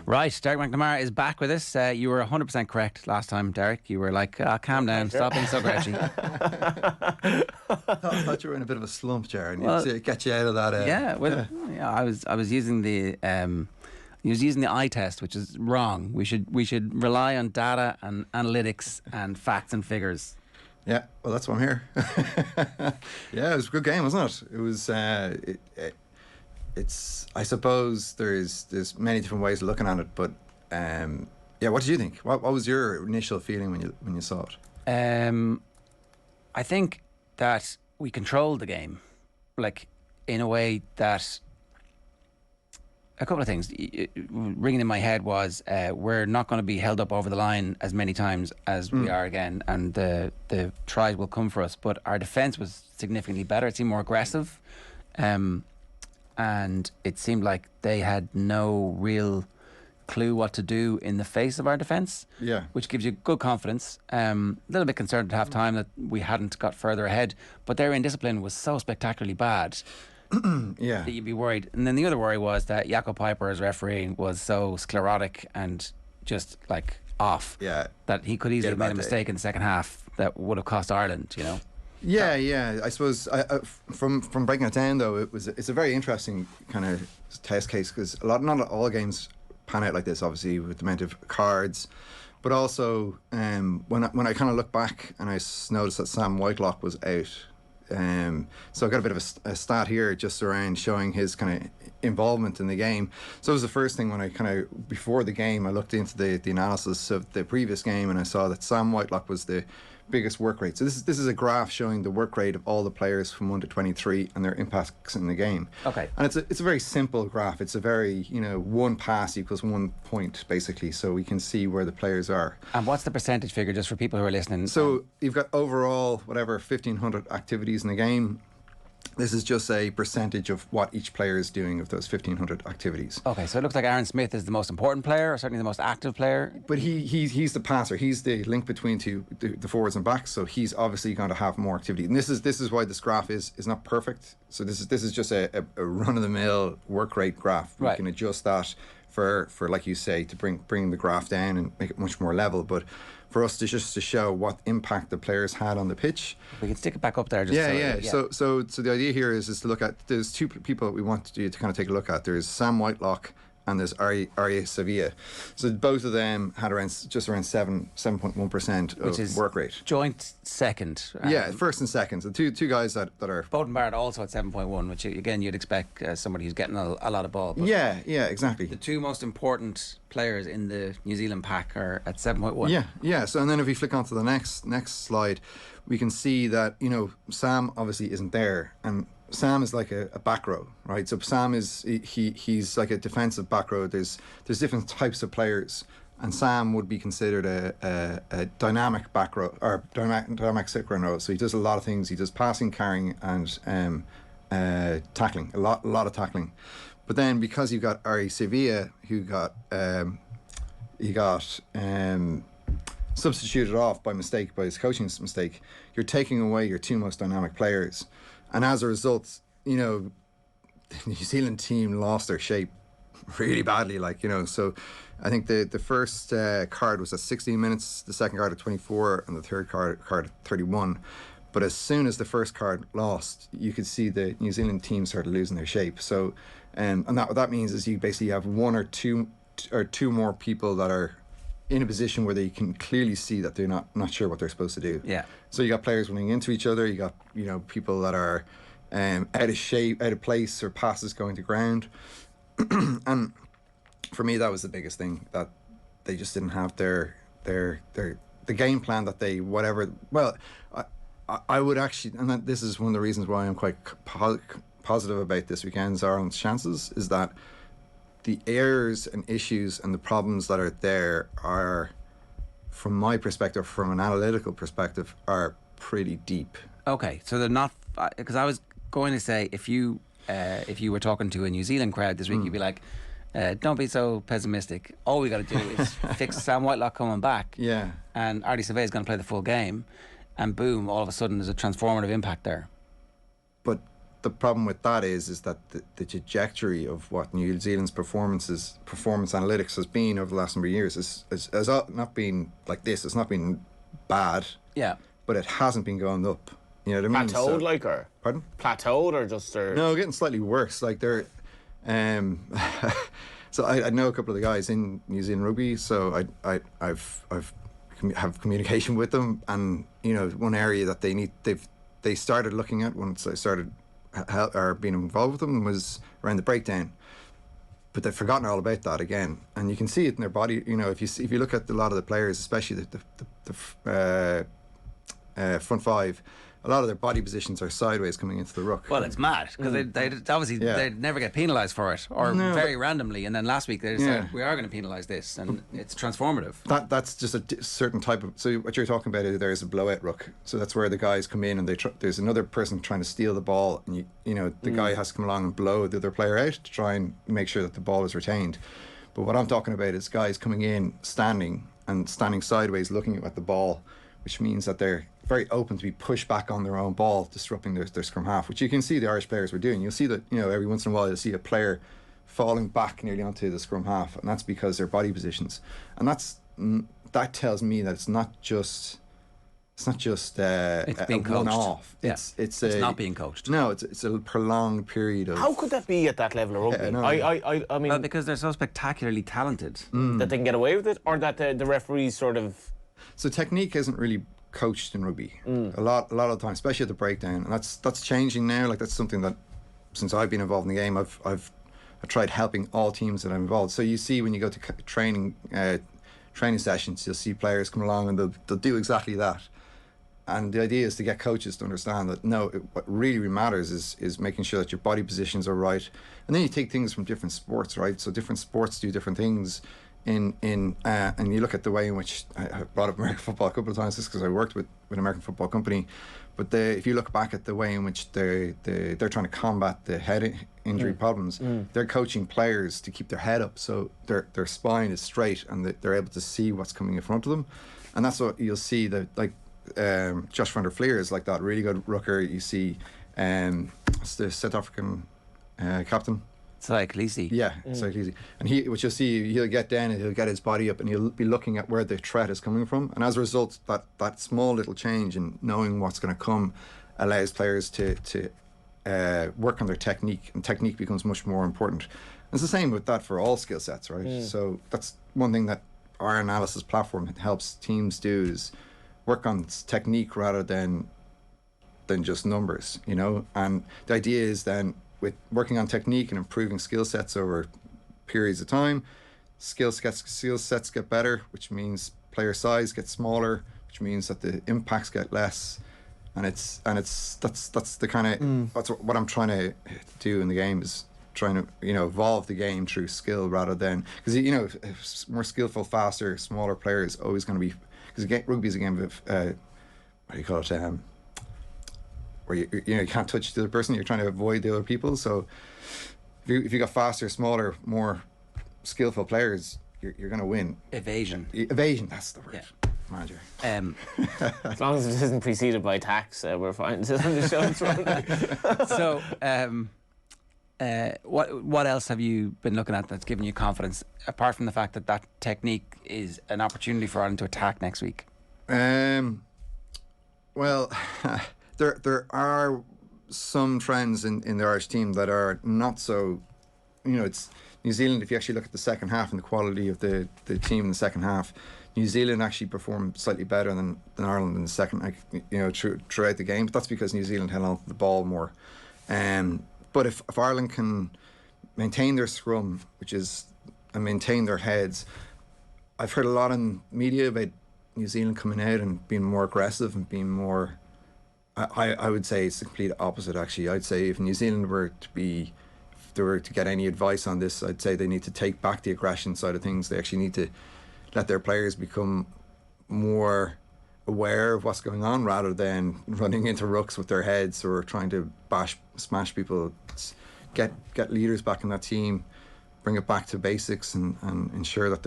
Right, Derek McNamara is back with us. You were 100% correct last time, Derek. You were like, calm down, stop being so grouchy. I thought you were in a bit of a slump, Jared. Well, to get you out of that. I was using the eye test, which is wrong. We should rely on data and analytics and facts and figures. Yeah, well, that's why I'm here. Yeah, it was a good game, wasn't it? It was. It's. I suppose there's many different ways of looking at it, but yeah. What did you think? What was your initial feeling when you saw it? I think that we controlled the game, like in a way that. A couple of things ringing in my head was we're not going to be held up over the line as many times as we are again, and the tries will come for us. But our defence was significantly better. It seemed more aggressive, and it seemed like they had no real clue what to do in the face of our defence. Yeah, which gives you good confidence. A little bit concerned at half time that we hadn't got further ahead, but their indiscipline was so spectacularly bad. Yeah, that you'd be worried. And then the other worry was that Jakob Piper as referee was so sclerotic and just like off, that he could easily have made a mistake in the second half that would have cost Ireland, you know. Yeah. I suppose from breaking it down though, it's a very interesting kind of test case, because not all games pan out like this, obviously, with the amount of cards, but also when I kind of look back and I noticed that Sam Whitelock was out. So I got a bit of a stat here just around showing his kind of involvement in the game. So it was the first thing when I kind of, before the game, I looked into the analysis of the previous game, and I saw that Sam Whitelock was the biggest work rate. So this is a graph showing the work rate of all the players from 1 to 23 and their impacts in the game. Okay. And it's a very simple graph. It's a very, one pass equals 1 point, basically, so we can see where the players are. And what's the percentage figure, just for people who are listening? So you've got overall, 1,500 activities in the game. This is just a percentage of what each player is doing of those 1,500 activities. Okay, so it looks like Aaron Smith is the most important player, or certainly the most active player. But he's the passer. He's the link between the forwards and backs. So he's obviously going to have more activity. And this is why this graph is not perfect. So this is just a run of the mill work rate graph. We can adjust that for like you say, to bring the graph down and make it much more level. But for us to show what impact the players had on the pitch. We can stick it back up there. So the idea here is to look at, there's two people that we want you to kind of take a look at. There's Sam Whitelock and there's Arya Sevilla. So both of them had just around 7.1% of work rate. Joint second. First and second. So two guys that are... Beauden Barrett also at 7.1, which again you'd expect somebody who's getting a lot of ball. But yeah, exactly. The two most important players in the New Zealand pack are at 7.1. Yeah. So and then if we flick onto the next slide, we can see that Sam obviously isn't there, and Sam is like a back row, right? So Sam is he's like a defensive back row. There's different types of players, and Sam would be considered a dynamic back row, or dynamic second row. So he does a lot of things. He does passing, carrying, and tackling. A lot of tackling. But then because you've got Ari Sevilla, who got substituted off by his coaching's mistake, you're taking away your two most dynamic players. And as a result, the New Zealand team lost their shape really badly. So I think the first card was at 16 minutes, the second card at 24, and the third card at 31. But as soon as the first card lost, you could see the New Zealand team started losing their shape. So, and what that means is you basically have one or two more people that are in a position where they can clearly see that they're not sure what they're supposed to do. Yeah. So you got players running into each other. You got people that are out of shape, out of place, or passes going to ground. And for me, that was the biggest thing, that they just didn't have the game plan that they whatever. Well, I would actually, and this is one of the reasons why I'm quite positive about this weekend's Ireland's chances, is that the errors and issues and the problems that are there are, from my perspective, from an analytical perspective, are pretty deep. Okay, so they're not, because I was going to say, if you were talking to a New Zealand crowd this week, you'd be like, don't be so pessimistic. All we got to do is fix Sam Whitelock coming back. Yeah. And Artie Survey is going to play the full game, and boom, all of a sudden there's a transformative impact there. But the problem with that is that the trajectory of what New Zealand's performance analytics has been over the last number of years has not been like this. It's not been bad. Yeah. But it hasn't been going up. You know what I mean? Plateaued, or pardon? Plateaued, or just no, getting slightly worse. Like they're, so I know a couple of the guys in New Zealand rugby. So I've have communication with them, and you know, one area that they started looking at once I started being involved with them was around the breakdown. But they've forgotten all about that again, and you can see it in their body. You know, if you look at a lot of the players, especially the front five, a lot of their body positions are sideways coming into the ruck. Well, it's mad because they obviously they'd never get penalised for it, or very randomly. And then last week they said we are going to penalise this, and it's transformative. That's just a certain type of. So what you're talking about there is a blowout ruck. So that's where the guys come in and there's another person trying to steal the ball, and you know the guy has to come along and blow the other player out to try and make sure that the ball is retained. But what I'm talking about is guys coming in, standing sideways, looking at the ball, which means that they're very open to be pushed back on their own ball, disrupting their scrum half, which you can see the Irish players were doing. You'll see that, you know, every once in a while you'll see a player falling back nearly onto the scrum half, and that's because their body positions. And that tells me that it's not just being coached. one-off. Yeah. It's not being coached. No, it's a prolonged period of. How could that be at that level of rugby? no. I mean, Well, because they're so spectacularly talented. that they can get away with it, or that the referees sort of. So technique isn't really coached in rugby a lot of the time, especially at the breakdown, and that's changing now. Like that's something that since I've been involved in the game, I've tried helping all teams that I'm involved. So you see when you go to training sessions, you'll see players come along and they'll do exactly that. And the idea is to get coaches to understand that what really matters is making sure that your body positions are right. And then you take things from different sports, right? So different sports do different things. And you look at the way in which I brought up American football a couple of times, just because I worked with an American football company. But if you look back at the way in which they're trying to combat the head injury problems, they're coaching players to keep their head up so their spine is straight and they're able to see what's coming in front of them. And that's what you'll see that Josh van der Fleer is like that, really good rucker. You see the South African captain. Lisi. Yeah, Lisi. And what you'll see, he'll get down and he'll get his body up and he'll be looking at where the threat is coming from. And as a result, that small little change in knowing what's going to come allows players to work on their technique, and technique becomes much more important. And it's the same with that for all skill sets, right? So that's one thing that our analysis platform helps teams do, is work on technique rather than just numbers, you know. And the idea is then, with working on technique and improving skill sets over periods of time, skill sets get better, which means player size gets smaller, which means that the impacts get less, and that's the kind of that's what I'm trying to do in the game, is trying to evolve the game through skill rather than, because more skillful, faster, smaller players always going to be, because rugby is a game of what do you call it? Where you can't touch the other person, you're trying to avoid the other people. So if you got faster, smaller, more skillful players, you're going to win. Evasion, that's the word. Yeah. Manager. As long as it isn't preceded by tax, we're fine. So what else have you been looking at that's given you confidence, apart from the fact that technique is an opportunity for Ireland to attack next week? Well, there are some trends in the Irish team that are not so, it's New Zealand. If you actually look at the second half and the quality of the team in the second half, New Zealand actually performed slightly better than Ireland in the second, throughout the game. But that's because New Zealand held on to the ball more. But if Ireland can maintain their scrum, and maintain their heads, I've heard a lot in media about New Zealand coming out and being more aggressive and being more. I would say it's the complete opposite, actually. I'd say if New Zealand were to get any advice on this, I'd say they need to take back the aggression side of things. They actually need to let their players become more aware of what's going on, rather than running into rucks with their heads or trying to smash people. Get leaders back in that team, bring it back to basics, and ensure that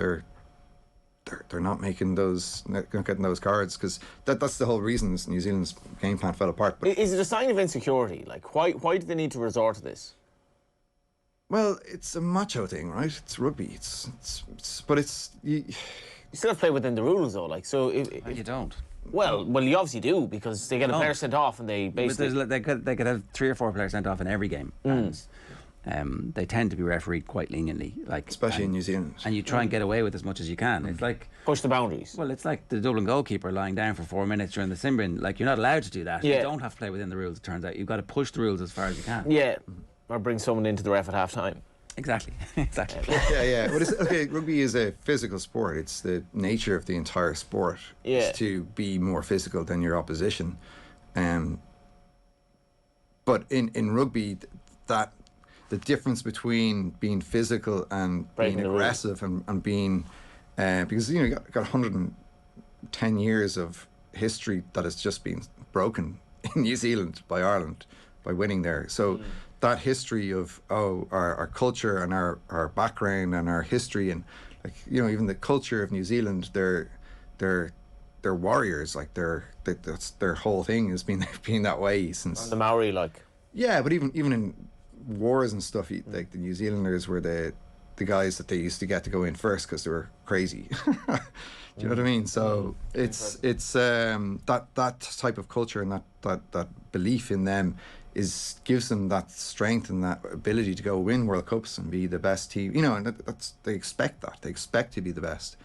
they're not making those, not getting those cards, because that's the whole reason New Zealand's game plan fell apart. But Is it a sign of insecurity? Like, why do they need to resort to this? well, it's a macho thing, right? It's rugby. But it's You still have to play within the rules, though. Like, so You don't. well, you obviously do, because they get a player sent off and they But basically. they could have 3 or 4 players sent off in every game, and they tend to be refereed quite leniently, like especially in New Zealand. And you try and get away with as much as you can. It's like Push the boundaries. well, it's like the Dublin goalkeeper lying down for 4 minutes during the sin bin. Like, you're not allowed to do that. Yeah. You don't have to play within the rules. It turns out you've got to push the rules as far as you can. Yeah. Or bring someone into the ref at half time. Exactly. Exactly. Yeah. But okay, rugby is a physical sport. It's the nature of the entire sport is to be more physical than your opposition. But in rugby, that the difference between being physical and Breaking being the rules. aggressive and being because you got 110 years of history that has just been broken in New Zealand by Ireland by winning there. So that history of our culture and our background and our history, and like even the culture of New Zealand, they're warriors. Like that's their whole thing has been being that way since The Maori, like. yeah. But even in wars and stuff, like the New Zealanders were the guys that they used to get to go in first because they were crazy. Do you know what I mean? So it's that type of culture and that belief in them gives them that strength and that ability to go win World Cups and be the best team. And they expect that. They expect to be the best.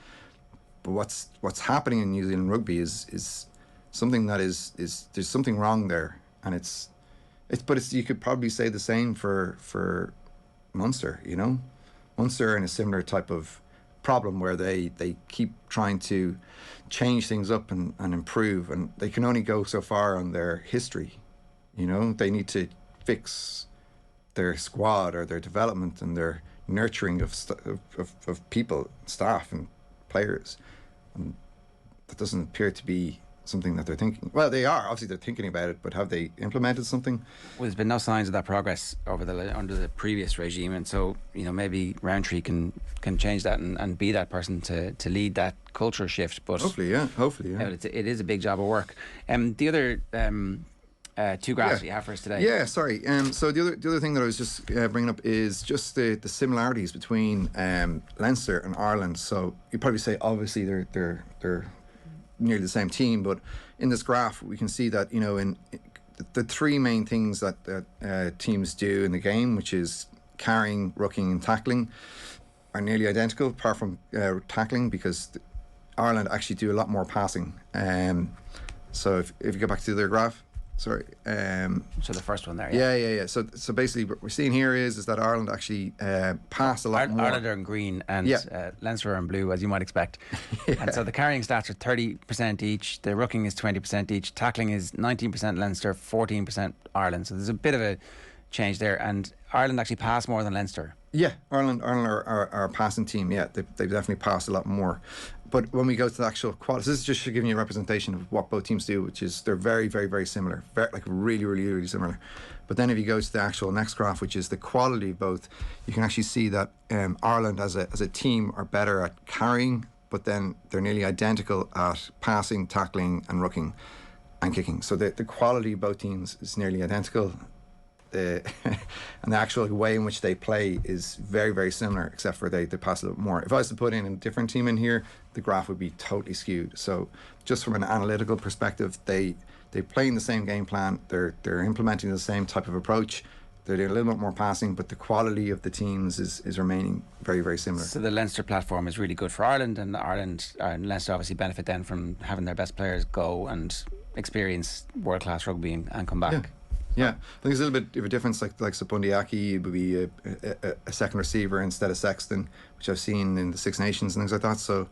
But what's happening in New Zealand rugby is something that is there's something wrong there, and but you could probably say the same for Munster. Munster are in a similar type of problem where they keep trying to change things up and improve, and they can only go so far on their history. They need to fix their squad or their development and their nurturing of people, staff and players, and that doesn't appear to be something that they're thinking. Well, they are obviously, they're thinking about it, but have they implemented something? Well, there's been no signs of that progress under the previous regime, and so maybe Roundtree can change that and be that person to lead that culture shift. But hopefully, yeah. It is a big job of work. The other 2 graphs that you have for us today. Yeah, sorry. So the other thing that I was just bringing up is just the similarities between Leinster and Ireland. So you'd probably say obviously they're nearly the same team, but in this graph we can see that in the 3 main things that teams do in the game, which is carrying, rucking and tackling, are nearly identical apart from tackling, because Ireland actually do a lot more passing. So if you go back to the graph, sorry. So the first one there. Yeah. So basically what we're seeing here is that Ireland actually pass a lot more. Ireland are in green and Leinster are in blue, as you might expect. And so the carrying stats are 30% each, the rucking is 20% each, tackling is 19% Leinster, 14% Ireland. So there's a bit of a change there, and Ireland actually pass more than Leinster. Yeah, Ireland are a passing team. Yeah, they've definitely passed a lot more. But when we go to the actual quality, this is just giving you a representation of what both teams do, which is they're very, very, very similar, really, really, really similar. But then if you go to the actual next graph, which is the quality of both, you can actually see that Ireland as a team are better at carrying, but then they're nearly identical at passing, tackling and rucking and kicking. So the quality of both teams is nearly identical. And the actual way in which they play is very, very similar, except for they pass a little more. If I was to put in a different team in here, the graph would be totally skewed. So just from an analytical perspective, they play in the same game plan, they're implementing the same type of approach, they're doing a little bit more passing, but the quality of the teams is remaining very, very similar. So the Leinster platform is really good for Ireland, and Ireland and Leinster obviously benefit then from having their best players go and experience world-class rugby and come back. Yeah, I think there's a little bit of a difference. Like Sapundiaki would be a second receiver instead of Sexton, which I've seen in the Six Nations and things like that. So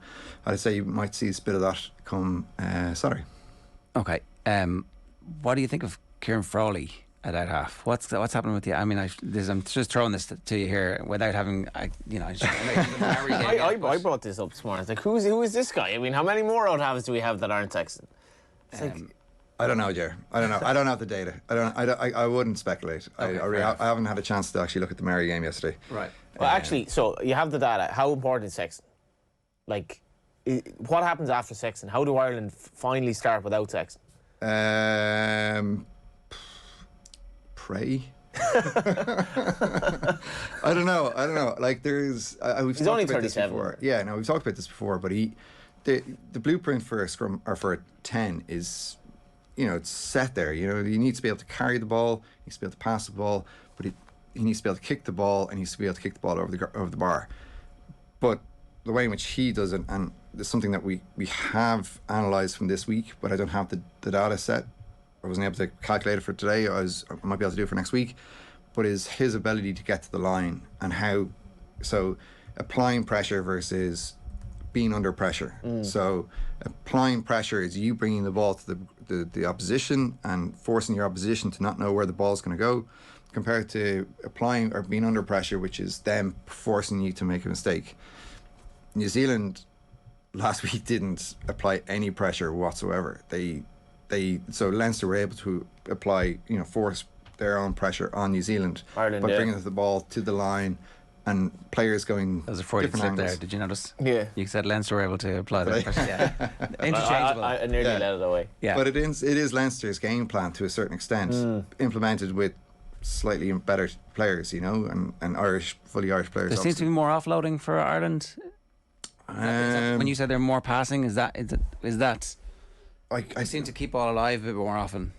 I'd say you might see a bit of that come Saturday. Okay. What do you think of Kieran Frawley at out half? What's happening with you? I mean, I'm just throwing this to you here without having, I brought this up this morning. It's like, who is this guy? I mean, how many more out halves do we have that aren't Sexton? It's like, I don't know, Jer. I don't know. I don't have the data. I wouldn't speculate. Okay, I haven't had a chance to actually look at the Mary game yesterday. Right. Well, actually, so you have the data. How important is Sexton? Like, What happens after Sexton? How do Ireland finally start without Sexton? Pray. I don't know. Like there's, we've He's talked only about this 37. before. Yeah, no, we've talked about this before. But the blueprint for a scrum or for a 10 is, it's set there. He needs to be able to carry the ball, he needs to be able to pass the ball, but he needs to be able to kick the ball, and he needs to be able to kick the ball over the bar. But the way in which he does it, and it's something that we have analysed from this week, but I don't have the data set. I wasn't able to calculate it for today. I might be able to do it for next week. But is his ability to get to the line and so applying pressure versus being under pressure. So applying pressure is you bringing the ball to the opposition and forcing your opposition to not know where the ball's going to go, compared to applying or being under pressure, which is them forcing you to make a mistake. New Zealand last week didn't apply any pressure whatsoever. So Leinster were able to apply, force their own pressure on New Zealand by bringing the ball to the line and players going. That was a Freudian slip there. Did you notice? Yeah. You said Leinster were able to apply that pressure. Yeah. Interchangeable. I nearly let it away. Yeah. But it is Leinster's game plan to a certain extent, implemented with slightly better players, and fully Irish players. There seems to be more offloading for Ireland. When you said they're more passing, is that? I seem to keep all alive a bit more often.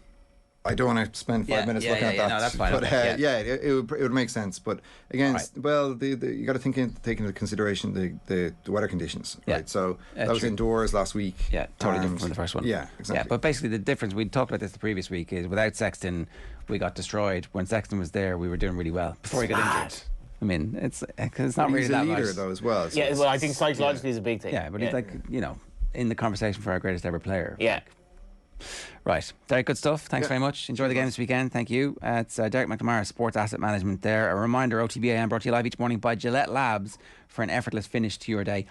I don't want to spend 5 minutes looking at that. No, that's fine. But it would make sense. But again, you got to take into consideration the weather conditions. Yeah. Right. So that was indoors last week. Yeah, totally different from the first one. Yeah, exactly. Yeah, but basically the difference, we talked about this the previous week, is without Sexton, we got destroyed. When Sexton was there, we were doing really well before he got injured. I mean, it's not really that much. He's a leader though as well. So Yeah, well, I think psychologically is a big thing. Yeah, but he's in the conversation for our greatest ever player. Yeah. Right, Derek, good stuff. Thanks very much. Enjoy the game this weekend. Thank you. It's Derek McNamara, Sports Asset Management there. A reminder, OTB AM brought to you live each morning by Gillette Labs for an effortless finish to your day.